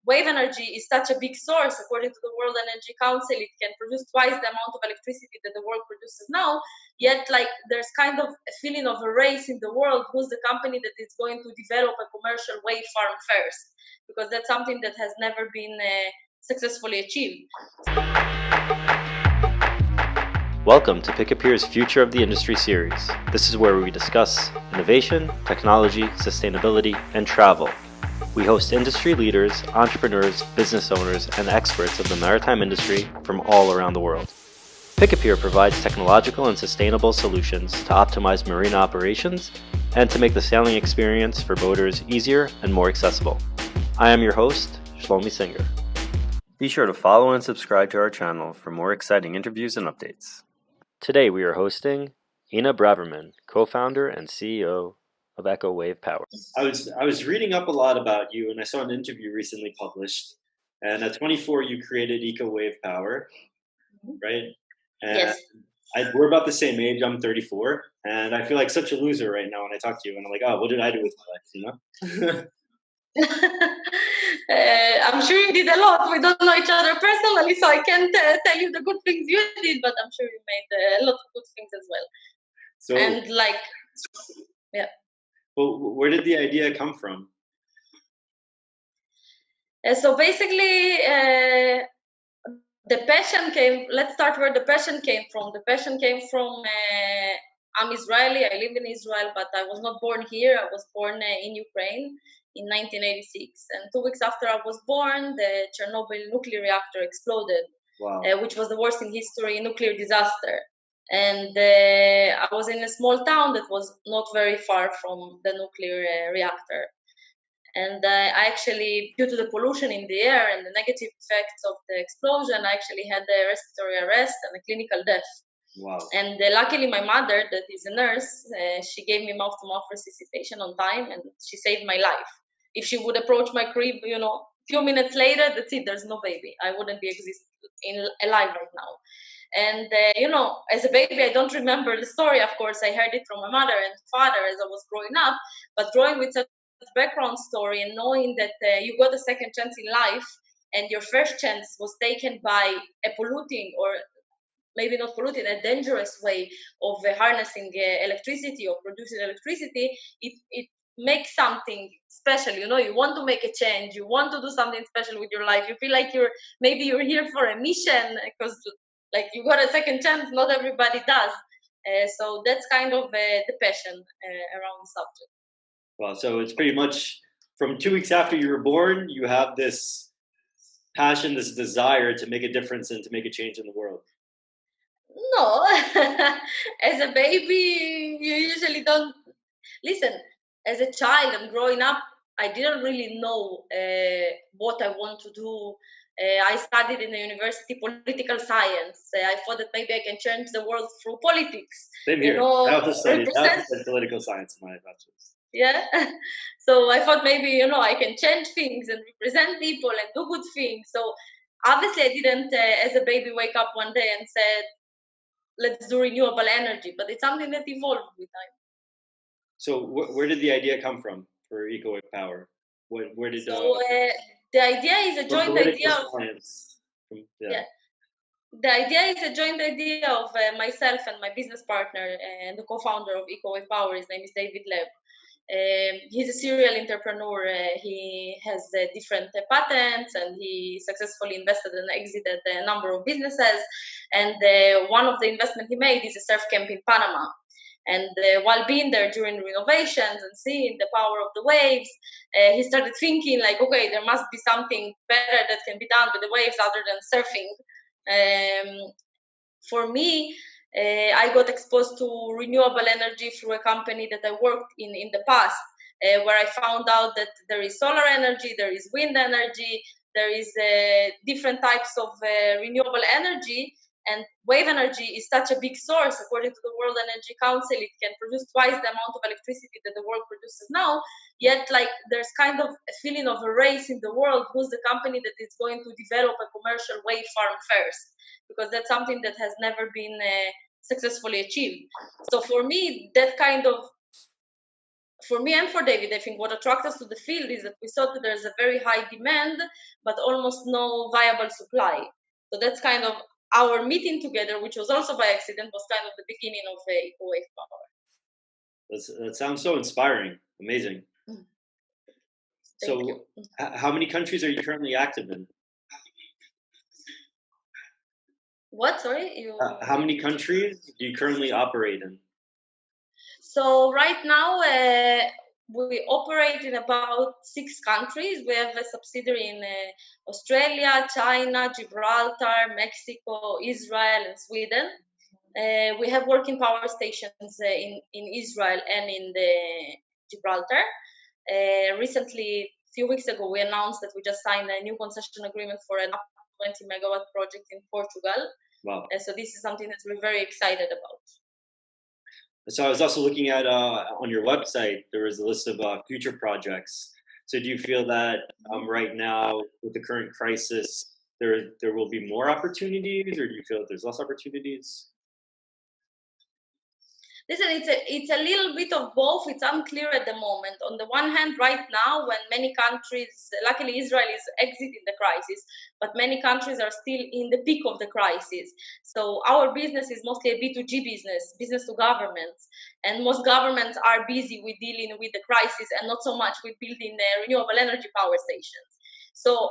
wave energy is such a big source. According to the World Energy Council, it can produce twice the amount of electricity that the world produces now. Yet, like, there's kind of a feeling of a race in the world. Who's the company that is going to develop a commercial wave farm first? Because that's something that has never been successfully achieved. Welcome to Pick Up Here's Future of the Industry series. This is where we discuss innovation, technology, sustainability, and travel. We host industry leaders, entrepreneurs, business owners, and experts of the maritime industry from all around the world. Pick Up Here provides technological and sustainable solutions to optimize marine operations and to make the sailing experience for boaters easier and more accessible. I am your host, Shlomi Singer. Be sure to follow and subscribe to our channel for more exciting interviews and updates. Today we are hosting Ina Braverman, co-founder and CEO of Echo Wave Power. I was reading up a lot about you, and I saw an interview recently published. And at 24, you created Echo Wave Power, right? And Yes. We're about the same age. I'm 34, and I feel like such a loser right now when I talk to you. And I'm like, oh, what did I do with my life? I'm sure you did a lot. We don't know each other personally, so I can't tell you the good things you did, but I'm sure you made a lot of good things as well. So, and like, yeah. Well, where did the idea come from? So basically, the passion came. Let's start where the passion came from. The passion came from. I'm Israeli. I live in Israel, but I was not born here. I was born in Ukraine in 1986. And 2 weeks after I was born, the Chernobyl nuclear reactor exploded, which was the worst in history nuclear disaster. And I was in a small town that was not very far from the nuclear reactor. And I actually, due to the pollution in the air and the negative effects of the explosion, I actually had a respiratory arrest and a clinical death. Wow. And luckily, my mother, that is a nurse, she gave me mouth-to-mouth resuscitation on time, and she saved my life. If she would approach my crib, a few minutes later, that's it, there's no baby. I wouldn't be alive right now. And, as a baby, I don't remember the story. Of course, I heard it from my mother and father as I was growing up, but growing with such background story and knowing that you got a second chance in life and your first chance was taken by a polluting, or maybe not polluting, a dangerous way of harnessing electricity or producing electricity, it makes something special. You want to make a change, you want to do something special with your life, you feel like you're here for a mission, because like you got a second chance, not everybody does. So that's kind of the passion around the subject. Wow, so it's pretty much from 2 weeks after you were born, you have this passion, this desire to make a difference and to make a change in the world. No, as a baby, you usually don't. Listen, as a child and growing up, I didn't really know what I want to do. I studied in the university political science. I thought that maybe I can change the world through politics. Same here. I also studied political science in my bachelor's. Yeah. So I thought maybe, I can change things and represent people and do good things. So obviously I didn't, as a baby, wake up one day and said, let's do renewable energy. But it's something that evolved with time. So where did the idea come from for Echo Wave Power? Where did the idea is a joint idea of science. The idea is a joint idea of myself and my business partner and the co-founder of Echo Wave Power. His name is David Leb. He's a serial entrepreneur. He has different patents, and he successfully invested and exited a number of businesses. And one of the investment he made is a surf camp in Panama. And while being there during renovations and seeing the power of the waves, he started thinking like, okay, there must be something better that can be done with the waves other than surfing. For me, I got exposed to renewable energy through a company that I worked in the past, where I found out that there is solar energy, there is wind energy, there is different types of renewable energy. And wave energy is such a big source. According to the World Energy Council, it can produce twice the amount of electricity that the world produces now. Yet, like, there's kind of a feeling of a race in the world. Who's the company that is going to develop a commercial wave farm first? Because that's something that has never been successfully achieved. So for me, that kind of for me and for David, I think what attracted us to the field is that we saw that there's a very high demand, but almost no viable supply. So that's kind of our meeting together, which was also by accident, was kind of the beginning of EcoWave Power. That sounds so inspiring. Amazing. Thank you. How many countries are you currently active in? What? Sorry? How many countries do you currently operate in? So right now, we operate in about 6 countries. We have a subsidiary in Australia, China, Gibraltar, Mexico, Israel, and Sweden. We have working power stations in Israel and in the Gibraltar. Recently, a few weeks ago, we announced that we just signed a new concession agreement for an up to 20 megawatt project in Portugal. Wow. So this is something that we're very excited about. So I was also looking at on your website, there was a list of future projects. So do you feel that right now with the current crisis, there will be more opportunities, or do you feel that there's less opportunities? Listen, it's a little bit of both. It's unclear at the moment. On the one hand, right now, when many countries, luckily Israel is exiting the crisis, but many countries are still in the peak of the crisis. So our business is mostly a B2G business, business to governments. And most governments are busy with dealing with the crisis and not so much with building renewable energy power stations. So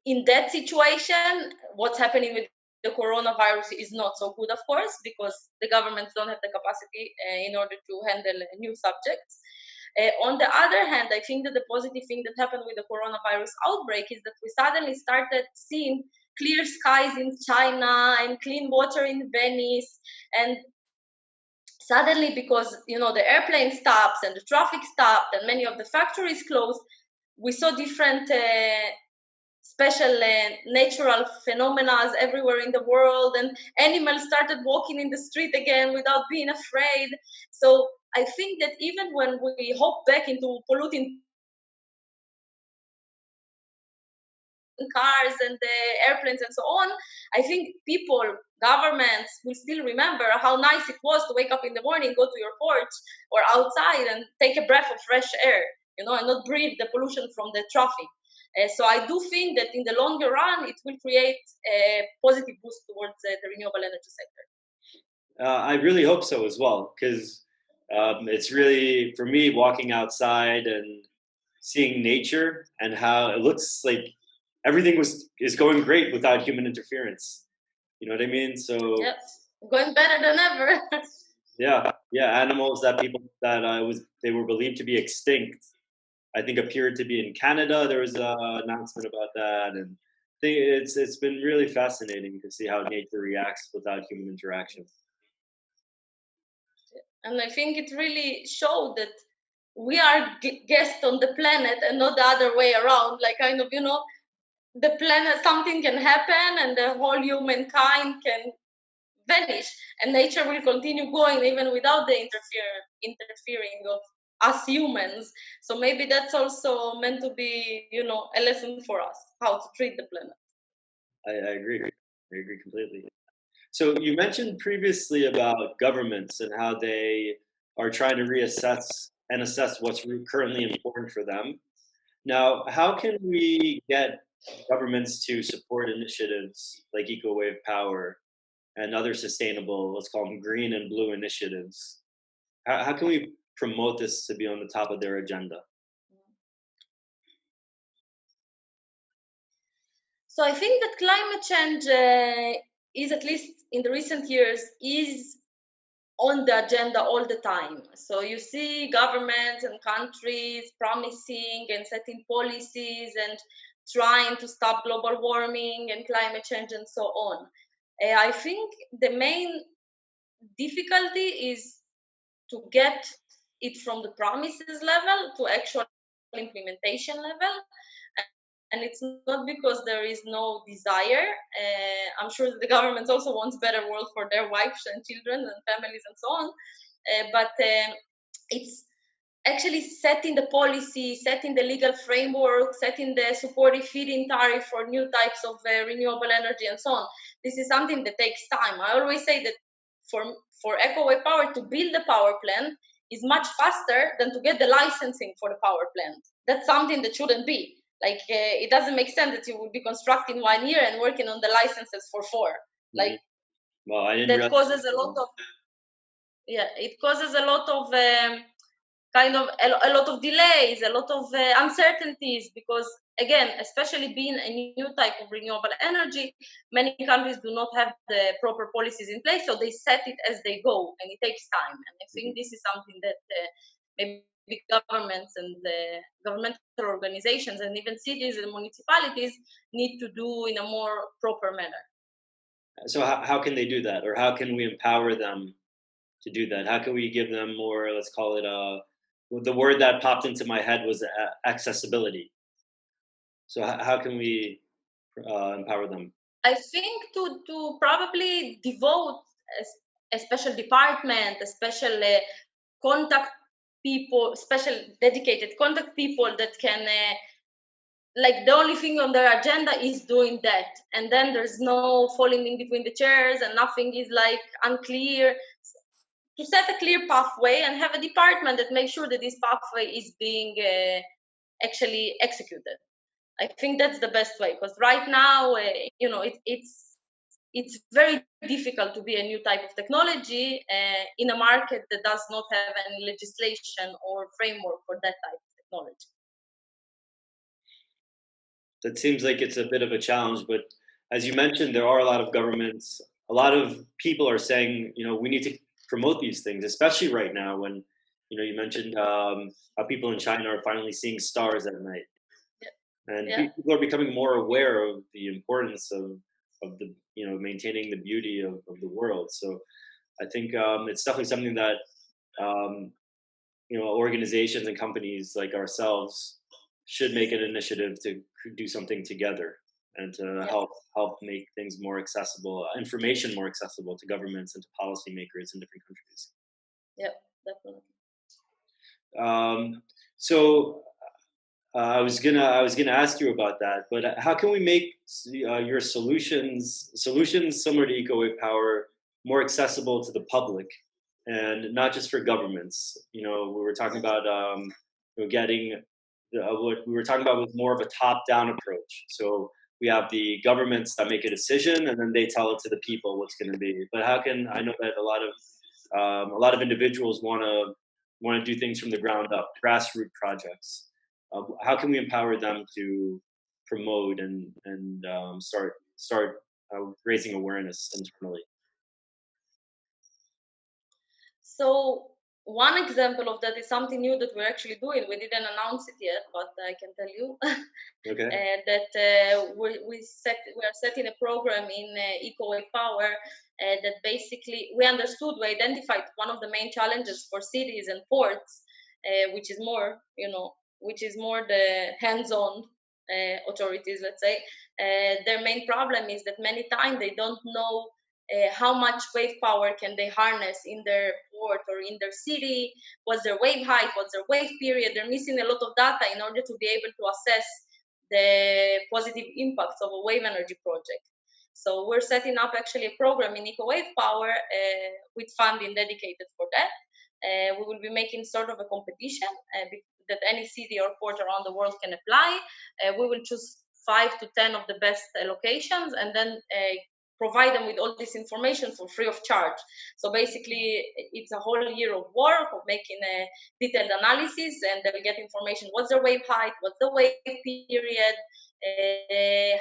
in that situation, what's happening with the coronavirus is not so good, of course, because the governments don't have the capacity in order to handle new subjects. On the other hand, I think that the positive thing that happened with the coronavirus outbreak is that we suddenly started seeing clear skies in China and clean water in Venice. And suddenly, because the airplane stops and the traffic stopped and many of the factories closed, we saw different special natural phenomena everywhere in the world, and animals started walking in the street again without being afraid. So I think that even when we hop back into polluting cars and the airplanes and so on, I think people, governments will still remember how nice it was to wake up in the morning, go to your porch or outside and take a breath of fresh air, and not breathe the pollution from the traffic. So I do think that in the longer run, it will create a positive boost towards the renewable energy sector. I really hope so as well, because it's really, for me, walking outside and seeing nature and how it looks like everything is going great without human interference. You know what I mean? So yep, going better than ever. yeah, animals that they were believed to be extinct, I think appeared to be in Canada. There was an announcement about that, and I think it's been really fascinating to see how nature reacts without human interaction. And I think it really showed that we are guests on the planet and not the other way around. Like kind of, the planet, something can happen and the whole humankind can vanish, and nature will continue going even without the interfering of us humans. So maybe that's also meant to be, a lesson for us, how to treat the planet. I agree. I agree completely. So you mentioned previously about governments and how they are trying to reassess and assess what's currently important for them. Now, how can we get governments to support initiatives like EcoWave Power and other sustainable, let's call them green and blue initiatives? How can we promote this to be on the top of their agenda? So I think that climate change is, at least in the recent years, is on the agenda all the time. So you see governments and countries promising and setting policies and trying to stop global warming and climate change and so on. I think the main difficulty is to get it from the promises level to actual implementation level. And it's not because there is no desire. I'm sure that the government also wants better world for their wives and children and families and so on. But it's actually setting the policy, setting the legal framework, setting the supportive feed-in tariff for new types of renewable energy and so on. This is something that takes time. I always say that for EcoWave Power to build a power plant, is much faster than to get the licensing for the power plant. That's something that shouldn't be. Like, it doesn't make sense that you will be constructing 1 year and working on the licenses for 4. Like, well, I didn't that realize causes a lot of, it causes a lot of kind of a lot of delays, a lot of uncertainties, because again, especially being a new type of renewable energy, many countries do not have the proper policies in place, so they set it as they go, and it takes time. And I think this is something that maybe governments and governmental organizations and even cities and municipalities need to do in a more proper manner. So how can they do that, or how can we empower them to do that? How can we give them more, let's call it, the word that popped into my head was accessibility. So how can we empower them? I think to probably devote a special department, a special contact people, special dedicated contact people that can like the only thing on their agenda is doing that, and then there's no falling in between the chairs and nothing is like unclear. To set a clear pathway and have a department that makes sure that this pathway is being actually executed. I think that's the best way, because right now, it's very difficult to be a new type of technology in a market that does not have any legislation or framework for that type of technology. That seems like it's a bit of a challenge, but as you mentioned, there are a lot of governments, a lot of people are saying, we need to promote these things, especially right now when, you mentioned how people in China are finally seeing stars at night. And people are becoming more aware of the importance of the maintaining the beauty of the world. So I think it's definitely something that organizations and companies like ourselves should make an initiative to do something together and to help make things more accessible, information more accessible to governments and to policymakers in different countries. Yeah, definitely. So I was gonna ask you about that, but how can we make your solutions similar to EcoWave Power more accessible to the public, and not just for governments? We were talking about getting what we were talking about was more of a top-down approach. So we have the governments that make a decision, and then they tell it to the people what's going to be. But how can I know that a lot of individuals want to do things from the ground up, grassroots projects. How can we empower them to promote and start raising awareness internally? So one example of that is something new that we're actually doing. We didn't announce it yet, but I can tell you that we are setting a program in EcoWave Power that basically we understood, we identified one of the main challenges for cities and ports, which is more the hands-on authorities, let's say. Their main problem is that many times they don't know how much wave power can they harness in their port or in their city, what's their wave height, what's their wave period. They're missing a lot of data in order to be able to assess the positive impacts of a wave energy project. So we're setting up actually a program in EcoWave Power with funding dedicated for that. We will be making sort of a competition that any city or port around the world can apply. We will choose 5 to 10 of the best locations, and then provide them with all this information for free of charge. So basically, it's a whole year of work of making a detailed analysis, and they will get information: what's their wave height, what's the wave period,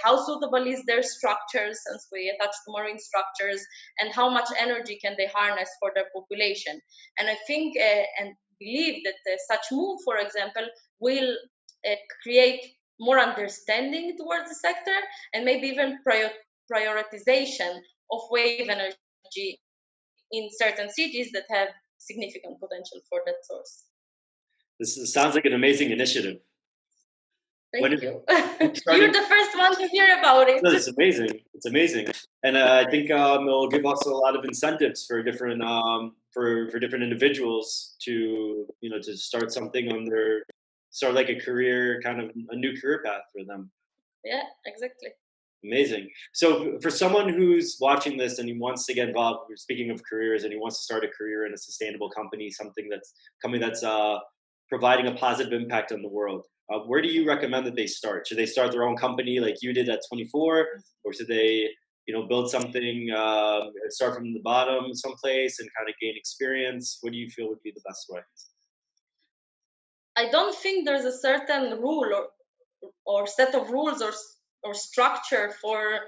how suitable is their structures, since we attach to marine structures, and how much energy can they harness for their population. And I think and believe that such move, for example, will create more understanding towards the sector, and maybe even prioritization of wave energy in certain cities that have significant potential for that source. This sounds like an amazing initiative. Thank you. You're the first one to hear about it. No, it's amazing. It's amazing, and I think it'll give us a lot of incentives for different for different individuals to to start something on start like a career, kind of a new career path for them. Yeah, exactly. Amazing. So for someone who's watching this and he wants to get involved, we're speaking of careers, and he wants to start a career in a sustainable company, something that's company that's providing a positive impact on the world. Where do you recommend that they start? Should they start their own company like you did at 24, or should they, build something, start from the bottom someplace and kind of gain experience? What do you feel would be the best way? I don't think there's a certain rule or set of rules or structure for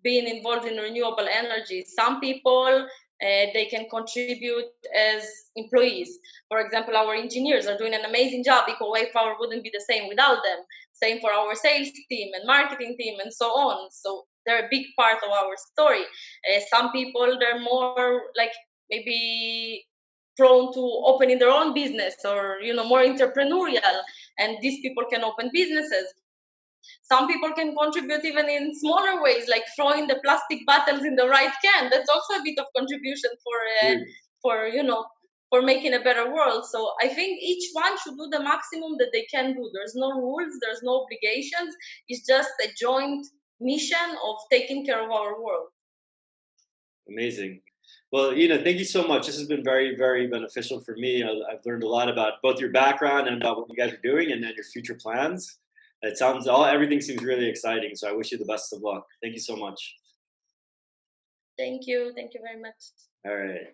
being involved in renewable energy. Some people they can contribute as employees. For example, our engineers are doing an amazing job. EcoWave Power wouldn't be the same without them. Same for our sales team and marketing team and so on. So they're a big part of our story. Some people they're more like maybe prone to opening their own business or more entrepreneurial, and these people can open businesses. Some people can contribute even in smaller ways, like throwing the plastic bottles in the right can. That's also a bit of contribution for making a better world. So I think each one should do the maximum that they can do. There's no rules, there's no obligations. It's just a joint mission of taking care of our world. Amazing. Well, thank you so much. This has been very, very beneficial for me. I've learned a lot about both your background and about what you guys are doing, and then your future plans. Everything seems really exciting. So I wish you the best of luck. Thank you so much. Thank you. Thank you very much. All right.